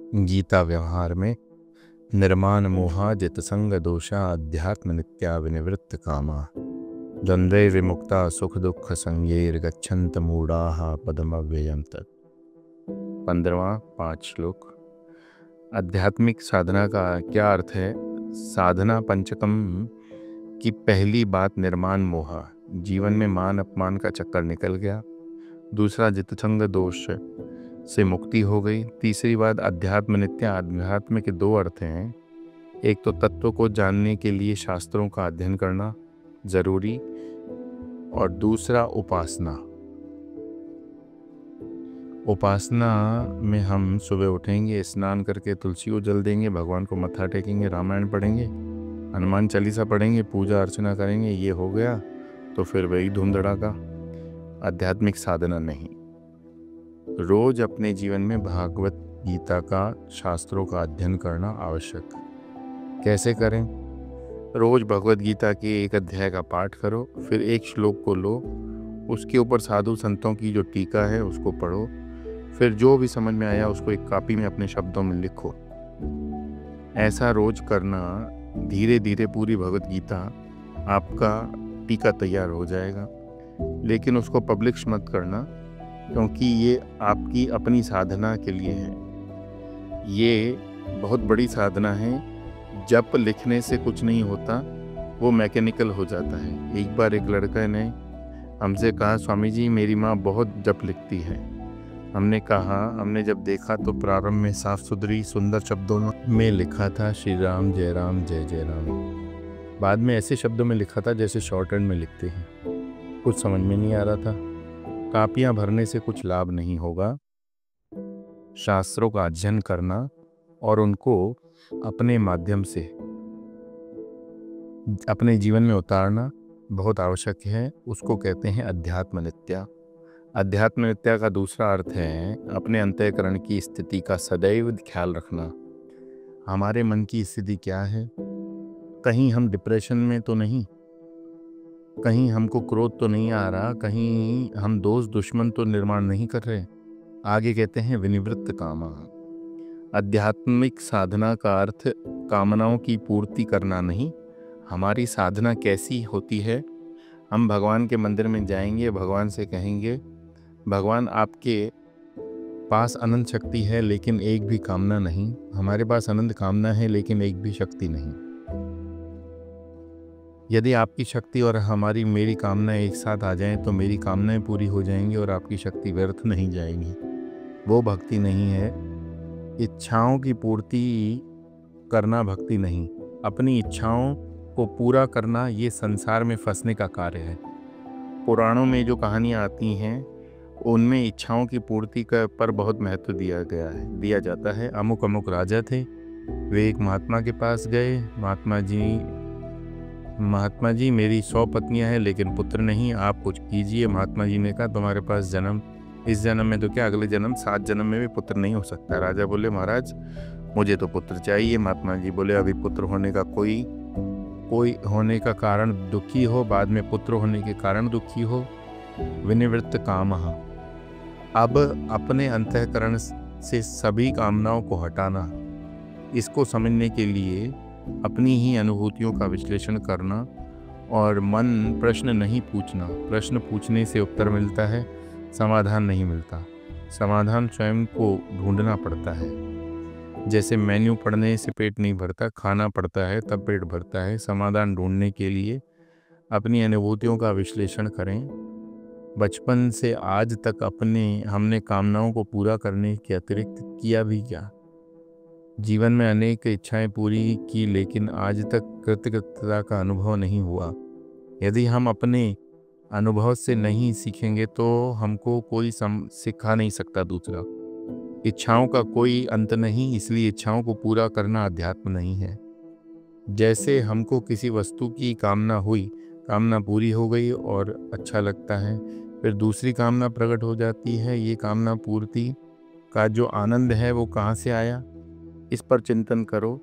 गीता व्यवहार में निर्माण मोहा जितसंग दोषा अध्यात्म नित्या विनिवृत्त कामा द्वंद्वे विमुक्ता सुख दुख संगेर गच्छन्त मूढ़ाः पदमव्ययम् तत्। 15वां 5 श्लोक। आध्यात्मिक साधना का क्या अर्थ है? साधना पंचकम की पहली बात निर्माण मोह, जीवन में मान अपमान का चक्कर निकल गया। दूसरा जितसंग दोष से मुक्ति हो गई। तीसरी बात अध्यात्म नित्य। अध्यात्म के दो अर्थ हैं, एक तो तत्व को जानने के लिए शास्त्रों का अध्ययन करना जरूरी, और दूसरा उपासना। उपासना में हम सुबह उठेंगे, स्नान करके तुलसी को जल देंगे, भगवान को मत्था टेकेंगे, रामायण पढ़ेंगे, हनुमान चालीसा पढ़ेंगे, पूजा अर्चना करेंगे, ये हो गया तो फिर वही धूम धड़ाका। आध्यात्मिक साधना नहीं। रोज अपने जीवन में भागवत गीता का, शास्त्रों का अध्ययन करना आवश्यक। कैसे करें? रोज भगवत गीता के एक अध्याय का पाठ करो, फिर एक श्लोक को लो, उसके ऊपर साधु संतों की जो टीका है उसको पढ़ो, फिर जो भी समझ में आया उसको एक कॉपी में अपने शब्दों में लिखो। ऐसा रोज करना, धीरे धीरे पूरी भगवत गीता आपका टीका तैयार हो जाएगा। लेकिन उसको पब्लिश मत करना, क्योंकि ये आपकी अपनी साधना के लिए है। ये बहुत बड़ी साधना है। जप लिखने से कुछ नहीं होता, वो मैकेनिकल हो जाता है। एक बार एक लड़का ने हमसे कहा, स्वामी जी मेरी माँ बहुत जप लिखती है। हमने जब देखा तो प्रारंभ में साफ सुथरी सुंदर शब्दों में लिखा था श्री राम जय जय राम। बाद में ऐसे शब्दों में लिखा था जैसे शॉर्ट हैंड में लिखते हैं। कुछ समझ में नहीं आ रहा था। कापियाँ भरने से कुछ लाभ नहीं होगा। शास्त्रों का अध्ययन करना और उनको अपने माध्यम से अपने जीवन में उतारना बहुत आवश्यक है। उसको कहते हैं अध्यात्म नित्या। अध्यात्म नित्या का दूसरा अर्थ है अपने अंतःकरण की स्थिति का सदैव ख्याल रखना। हमारे मन की स्थिति क्या है? कहीं हम डिप्रेशन में तो नहीं, कहीं हमको क्रोध तो नहीं आ रहा, कहीं हम दोस्त दुश्मन तो निर्माण नहीं कर रहे। आगे कहते हैं विनिवृत्त कामा। आध्यात्मिक साधना का अर्थ कामनाओं की पूर्ति करना नहीं। हमारी साधना कैसी होती है? हम भगवान के मंदिर में जाएंगे, भगवान से कहेंगे, भगवान आपके पास अनंत शक्ति है लेकिन एक भी कामना नहीं। हमारे पास अनंत कामना है लेकिन एक भी शक्ति नहीं। यदि आपकी शक्ति और मेरी कामनाएं एक साथ आ जाएं तो मेरी कामनाएं पूरी हो जाएंगी और आपकी शक्ति व्यर्थ नहीं जाएगी। वो भक्ति नहीं है। इच्छाओं की पूर्ति करना भक्ति नहीं। अपनी इच्छाओं को पूरा करना ये संसार में फंसने का कार्य है। पुराणों में जो कहानियाँ आती हैं उनमें इच्छाओं की पूर्ति का पर बहुत महत्व दिया जाता है। अमुक अमुक राजा थे, वे एक महात्मा के पास गए। महात्मा जी मेरी 100 पत्नियां हैं लेकिन पुत्र नहीं, आप कुछ कीजिए। महात्मा जी ने कहा तुम्हारे पास इस जन्म में तो क्या, अगले जन्म 7 जन्म में भी पुत्र नहीं हो सकता। राजा बोले महाराज मुझे तो पुत्र चाहिए। महात्मा जी बोले अभी पुत्र होने का कोई होने का कारण दुखी हो, बाद में पुत्र होने के कारण दुखी हो। विनिवृत्त कामः। अब अपने अंतःकरण से सभी कामनाओं को हटाना। इसको समझने के लिए अपनी ही अनुभूतियों का विश्लेषण करना और मन प्रश्न नहीं पूछना। प्रश्न पूछने से उत्तर मिलता है, समाधान नहीं मिलता। समाधान स्वयं को ढूंढना पड़ता है। जैसे मेन्यू पढ़ने से पेट नहीं भरता, खाना पड़ता है तब पेट भरता है। समाधान ढूंढने के लिए अपनी अनुभूतियों का विश्लेषण करें। बचपन से आज तक हमने कामनाओं को पूरा करने के अतिरिक्त किया भी क्या? जीवन में अनेक इच्छाएं पूरी की लेकिन आज तक कृतज्ञता का अनुभव नहीं हुआ। यदि हम अपने अनुभव से नहीं सीखेंगे तो हमको कोई सिखा नहीं सकता दूसरा। इच्छाओं का कोई अंत नहीं, इसलिए इच्छाओं को पूरा करना अध्यात्म नहीं है। जैसे हमको किसी वस्तु की कामना हुई, कामना पूरी हो गई और अच्छा लगता है, फिर दूसरी कामना प्रकट हो जाती है। ये कामना पूर्ति का जो आनंद है वो कहाँ से आया, इस पर चिंतन करो।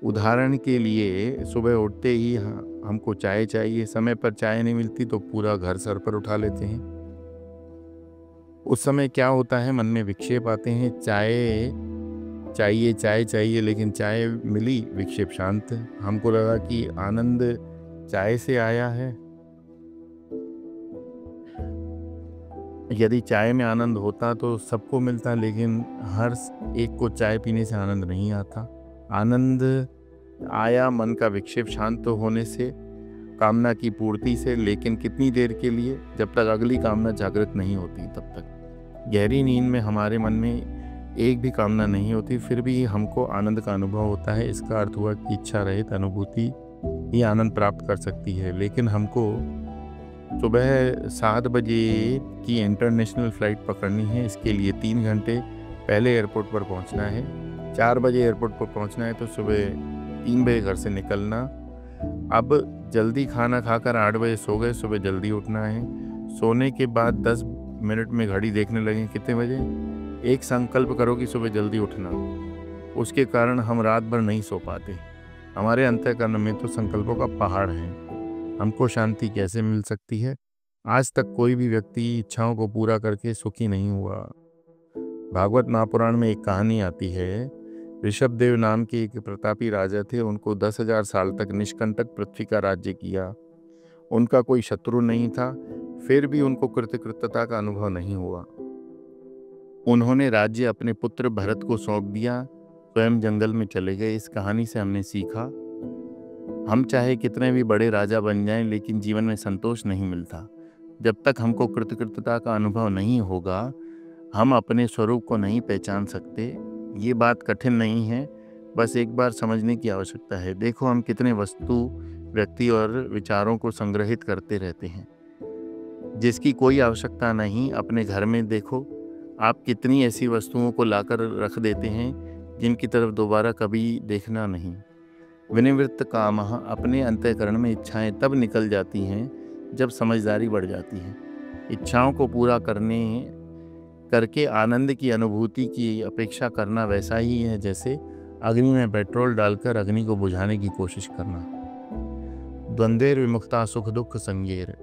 उदाहरण के लिए सुबह उठते ही हमको चाय चाहिए, समय पर चाय नहीं मिलती तो पूरा घर सर पर उठा लेते हैं। उस समय क्या होता है, मन में विक्षेप आते हैं। चाय चाहिए चाय चाहिए, लेकिन चाय मिली, विक्षेप शांत। हमको लगा कि आनंद चाय से आया है। यदि चाय में आनंद होता तो सबको मिलता, लेकिन हर एक को चाय पीने से आनंद नहीं आता। आनंद आया मन का विक्षेप शांत होने से, कामना की पूर्ति से, लेकिन कितनी देर के लिए? जब तक अगली कामना जागृत नहीं होती तब तक। गहरी नींद में हमारे मन में एक भी कामना नहीं होती, फिर भी हमको आनंद का अनुभव होता है। इसका अर्थ हुआ कि इच्छा रहित अनुभूति ही आनंद प्राप्त कर सकती है। लेकिन हमको सुबह 7 बजे की इंटरनेशनल फ़्लाइट पकड़नी है। इसके लिए 3 घंटे पहले एयरपोर्ट पर पहुंचना है। 4 बजे एयरपोर्ट पर पहुंचना है तो सुबह 3 बजे घर से निकलना। अब जल्दी खाना खाकर 8 बजे सो गए, सुबह जल्दी उठना है। सोने के बाद 10 मिनट में घड़ी देखने लगे कितने बजे। एक संकल्प करो कि सुबह जल्दी उठना। उसके कारण हम रात भर नहीं सो पाते। हमारे अंतःकरण में तो संकल्पों का पहाड़ है। हमको शांति कैसे मिल सकती है? आज तक कोई भी व्यक्ति इच्छाओं को पूरा करके सुखी नहीं हुआ। भागवत महापुराण में एक कहानी आती है। ऋषभदेव नाम के एक प्रतापी राजा थे। उनको 10,000 साल तक निष्कंटक पृथ्वी का राज्य किया। उनका कोई शत्रु नहीं था, फिर भी उनको कृतकृत्यता का अनुभव नहीं हुआ। उन्होंने राज्य अपने पुत्र भरत को सौंप दिया, स्वयं जंगल में चले गए। इस कहानी से हमने सीखा, हम चाहे कितने भी बड़े राजा बन जाएं, लेकिन जीवन में संतोष नहीं मिलता। जब तक हमको कृतकृत्यता का अनुभव नहीं होगा, हम अपने स्वरूप को नहीं पहचान सकते। ये बात कठिन नहीं है, बस एक बार समझने की आवश्यकता है। देखो, हम कितने वस्तु, व्यक्ति और विचारों को संग्रहित करते रहते हैं जिसकी कोई आवश्यकता नहीं। अपने घर में देखो, आप कितनी ऐसी वस्तुओं को लाकर रख देते हैं जिनकी तरफ दोबारा कभी देखना नहीं। विनिवृत्त कामः, अपने अंतःकरण में इच्छाएं तब निकल जाती हैं जब समझदारी बढ़ जाती है। इच्छाओं को पूरा करके आनंद की अनुभूति की अपेक्षा करना वैसा ही है जैसे अग्नि में पेट्रोल डालकर अग्नि को बुझाने की कोशिश करना। द्वंद्वेर विमुक्ता सुख दुख संगेर।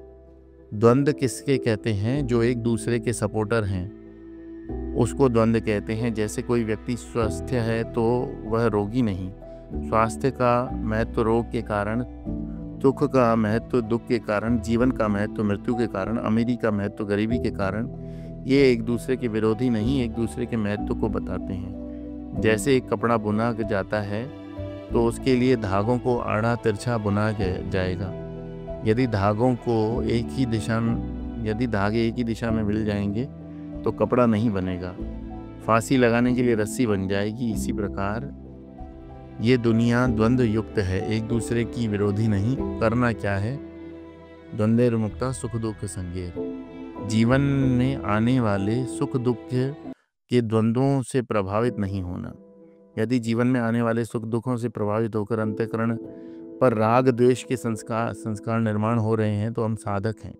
द्वंद्व किसके कहते हैं? जो एक दूसरे के सपोर्टर हैं, उसको द्वंद्व कहते हैं। जैसे कोई व्यक्ति स्वस्थ है तो वह रोगी नहीं। स्वास्थ्य का महत्व रोग के कारण, दुख का महत्व दुख के कारण, जीवन का महत्व मृत्यु के कारण, अमीरी का महत्व गरीबी के कारण। ये एक दूसरे के विरोधी नहीं, एक दूसरे के महत्व को बताते हैं। जैसे एक कपड़ा बुना जाता है तो उसके लिए धागों को आड़ा तिरछा बुना जाएगा। यदि धागे एक ही दिशा में मिल जाएंगे तो कपड़ा नहीं बनेगा। फांसी लगाने के लिए रस्सी बन जाएगी। इसी प्रकार ये दुनिया द्वंद्व युक्त है, एक दूसरे की विरोधी नहीं। करना क्या है? द्वंद्वेर मुक्ता सुख दुख संगेर। जीवन में आने वाले सुख दुख के द्वंद्वों से प्रभावित नहीं होना। यदि जीवन में आने वाले सुख दुखों से प्रभावित होकर अंतःकरण पर राग द्वेष के संस्कार निर्माण हो रहे हैं तो हम साधक हैं।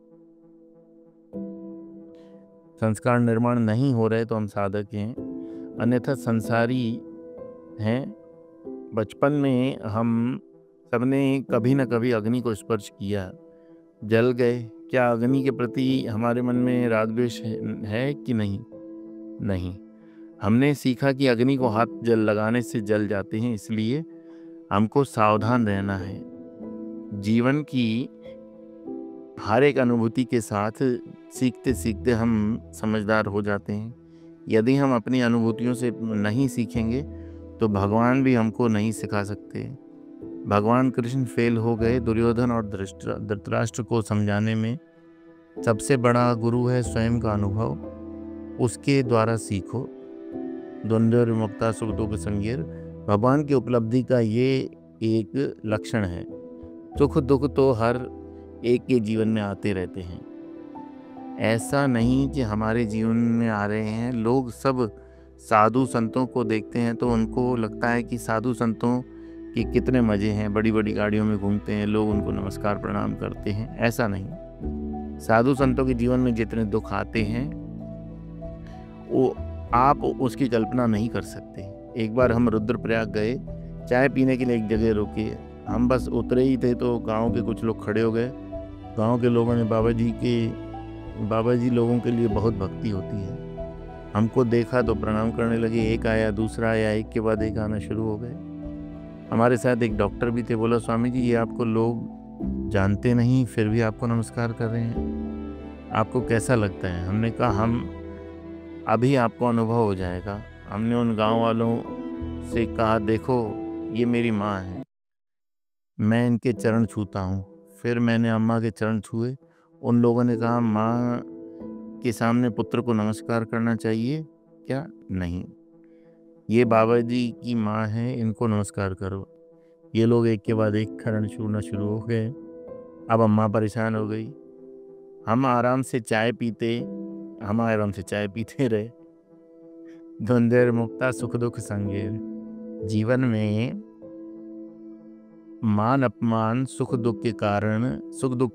संस्कार निर्माण नहीं हो रहे तो हम साधक हैं, अन्यथा संसारी हैं। बचपन में हम सबने कभी न कभी अग्नि को स्पर्श किया, जल गए। क्या अग्नि के प्रति हमारे मन में राग द्वेष है कि नहीं? नहीं। हमने सीखा कि अग्नि को हाथ जल लगाने से जल जाते हैं, इसलिए हमको सावधान रहना है। जीवन की हर एक अनुभूति के साथ सीखते सीखते हम समझदार हो जाते हैं। यदि हम अपनी अनुभूतियों से नहीं सीखेंगे तो भगवान भी हमको नहीं सिखा सकते। भगवान कृष्ण फेल हो गए। दुर्योधन और धृतराष्ट्र को समझाने में सबसे बड़ा गुरु है स्वयं का अनुभव, उसके द्वारा सीखो। द्वंद्वेर विमुक्ता सुख दुख संगेर। भगवान की उपलब्धि का ये एक लक्षण है। सुख दुख तो हर एक के जीवन में आते रहते हैं। ऐसा नहीं कि हमारे जीवन में आ रहे हैं। लोग सब साधु संतों को देखते हैं तो उनको लगता है कि साधु संतों के कितने मज़े हैं, बड़ी बड़ी गाड़ियों में घूमते हैं, लोग उनको नमस्कार प्रणाम करते हैं। ऐसा नहीं। साधु संतों के जीवन में जितने दुख आते हैं वो आप उसकी कल्पना नहीं कर सकते। एक बार हम रुद्रप्रयाग गए, चाय पीने के लिए एक जगह रुके। हम बस उतरे ही थे तो गांव के कुछ लोग खड़े हो गए। गांव के लोगों ने बाबा जी लोगों के लिए बहुत भक्ति होती है। हमको देखा तो प्रणाम करने लगे, एक आया दूसरा आया, एक के बाद एक आना शुरू हो गए। हमारे साथ एक डॉक्टर भी थे, बोला स्वामी जी ये आपको लोग जानते नहीं फिर भी आपको नमस्कार कर रहे हैं, आपको कैसा लगता है? हमने कहा हम अभी आपको अनुभव हो जाएगा। हमने उन गांव वालों से कहा देखो ये मेरी माँ है, मैं इनके चरण छूता हूँ। फिर मैंने अम्मा के चरण छुए। उन लोगों ने कहा माँ के सामने पुत्र को नमस्कार करना चाहिए क्या? नहीं, ये बाबा जी की माँ है, इनको नमस्कार करो। ये लोग एक के बाद एक चरण छूना शुरू हो गए। अब अम्मा परेशान हो गई। हम आराम से चाय पीते रहे। धुंधेर मुक्ता सुख दुख संगेर। जीवन में मान अपमान सुख दुख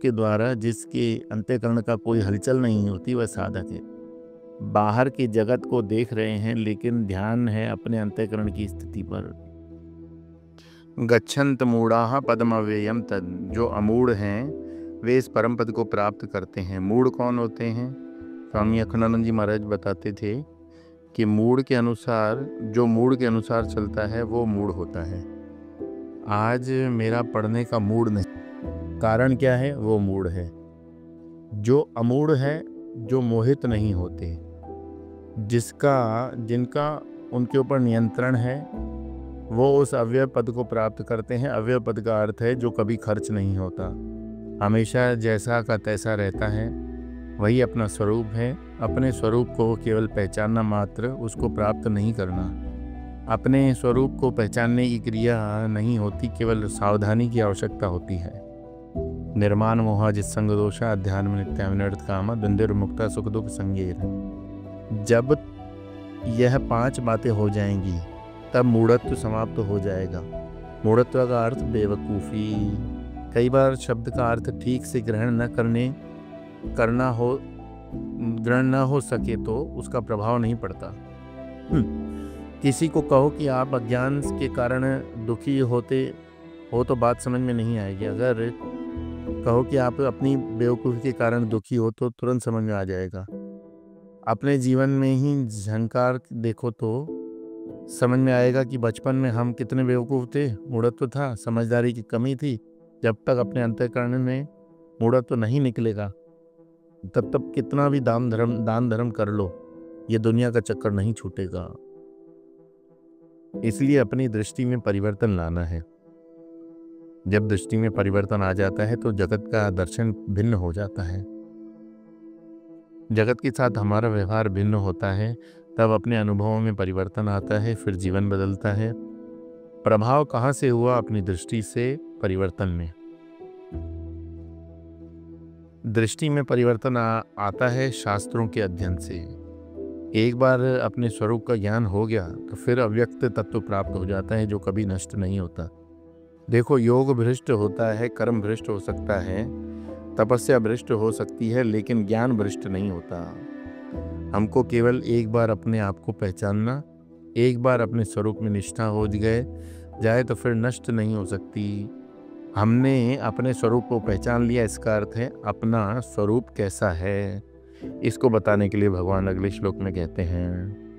के द्वारा जिसके अंतःकरण का कोई हलचल नहीं होती वह साधक है। बाहर की जगत को देख रहे हैं लेकिन ध्यान है अपने अंतःकरण की स्थिति पर। गच्छन्त मूढ़ाः पदमव्ययम् तद। जो अमूढ़ हैं वे इस परम पद को प्राप्त करते हैं। मूढ़ कौन होते हैं? स्वामी अखंडानंद जी महाराज बताते थे कि मूढ़ के अनुसार चलता है वो मूढ़ होता है। आज मेरा पढ़ने का मूड नहीं, कारण क्या है? वो मूढ़ है। जो अमूढ़ है, जो मोहित नहीं होते, जिनका उनके ऊपर नियंत्रण है, वो उस अव्यय पद को प्राप्त करते हैं। अव्यय पद का अर्थ है जो कभी खर्च नहीं होता, हमेशा जैसा का तैसा रहता है, वही अपना स्वरूप है। अपने स्वरूप को केवल पहचानना मात्र, उसको प्राप्त नहीं करना। अपने स्वरूप को पहचानने की क्रिया नहीं होती, केवल सावधानी की आवश्यकता होती है। निर्माण मोहा जिसंग दोषा अध्यात्म नित्यानर्थ कामा द्वंद्व मुक्ता सुख दुख संगेर। जब यह 5 बातें हो जाएंगी तब मूढ़त्व समाप्त हो जाएगा। मूढ़त्व का अर्थ बेवकूफ़ी। कई बार शब्द का अर्थ ठीक से ग्रहण न हो सके तो उसका प्रभाव नहीं पड़ता। किसी को कहो कि आप अज्ञान के कारण दुखी होते हो तो बात समझ में नहीं आएगी। अगर कहो कि आप अपनी बेवकूफ़ी के कारण दुखी हो तो तुरंत समझ में आ जाएगा। अपने जीवन में ही झंकार देखो तो समझ में आएगा कि बचपन में हम कितने बेवकूफ़ थे। मूढ़त्व था, समझदारी की कमी थी। जब तक अपने अंतःकरण में मूढ़त्व नहीं निकलेगा तब तक कितना भी दान धर्म कर लो, ये दुनिया का चक्कर नहीं छूटेगा। इसलिए अपनी दृष्टि में परिवर्तन लाना है। जब दृष्टि में परिवर्तन आ जाता है तो जगत का दर्शन भिन्न हो जाता है। जगत के साथ हमारा व्यवहार भिन्न होता है, तब अपने अनुभवों में परिवर्तन आता है, फिर जीवन बदलता है। प्रभाव कहाँ से हुआ? अपनी दृष्टि से परिवर्तन में। दृष्टि में परिवर्तन आता है शास्त्रों के अध्ययन से। एक बार अपने स्वरूप का ज्ञान हो गया तो फिर अव्यक्त तत्व प्राप्त हो जाता है जो कभी नष्ट नहीं होता। देखो, योग भ्रष्ट होता है, कर्म भ्रष्ट हो सकता है, तपस्या भ्रष्ट हो सकती है, लेकिन ज्ञान भ्रष्ट नहीं होता। हमको केवल एक बार अपने आप को पहचानना, एक बार अपने स्वरूप में निष्ठा हो जाए तो फिर नष्ट नहीं हो सकती। हमने अपने स्वरूप को पहचान लिया, इसका अर्थ है अपना स्वरूप कैसा है। इसको बताने के लिए भगवान अगले श्लोक में कहते हैं,